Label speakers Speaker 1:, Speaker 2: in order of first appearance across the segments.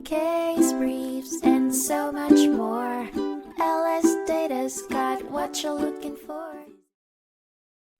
Speaker 1: case briefs, and so much more. LSData's got what you're looking for.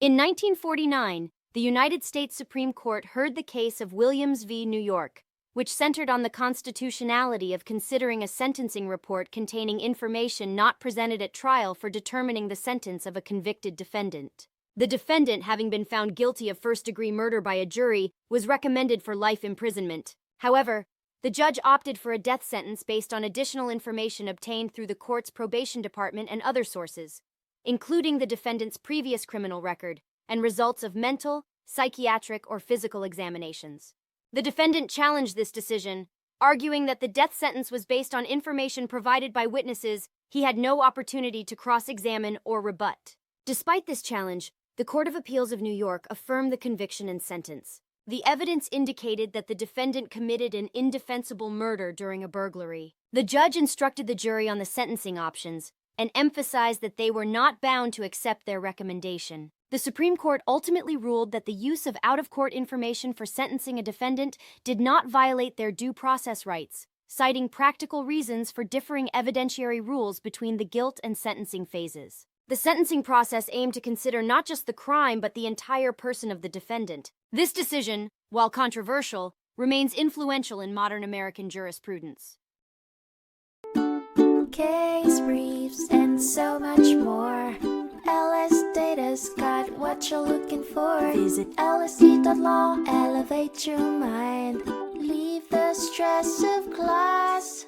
Speaker 2: In 1949, the United States Supreme Court heard the case of Williams v. New York, which centered on the constitutionality of considering a sentencing report containing information not presented at trial for determining the sentence of a convicted defendant. The defendant, having been found guilty of first-degree murder by a jury, was recommended for life imprisonment. However, the judge opted for a death sentence based on additional information obtained through the court's probation department and other sources, including the defendant's previous criminal record and results of mental, psychiatric, or physical examinations. The defendant challenged this decision, arguing that the death sentence was based on information provided by witnesses he had no opportunity to cross-examine or rebut. Despite this challenge, the Court of Appeals of New York affirmed the conviction and sentence. The evidence indicated that the defendant committed an indefensible murder during a burglary. The judge instructed the jury on the sentencing options and emphasized that they were not bound to accept their recommendation. The Supreme Court ultimately ruled that the use of out-of-court information for sentencing a defendant did not violate their due process rights, citing practical reasons for differing evidentiary rules between the guilt and sentencing phases. The sentencing process aimed to consider not just the crime but the entire person of the defendant. This decision, while controversial, remains influential in modern American jurisprudence.
Speaker 1: Case briefs, and so much more. LSData's got what you're looking for. Visit lsd.law, elevate your mind. Leave the stress of class.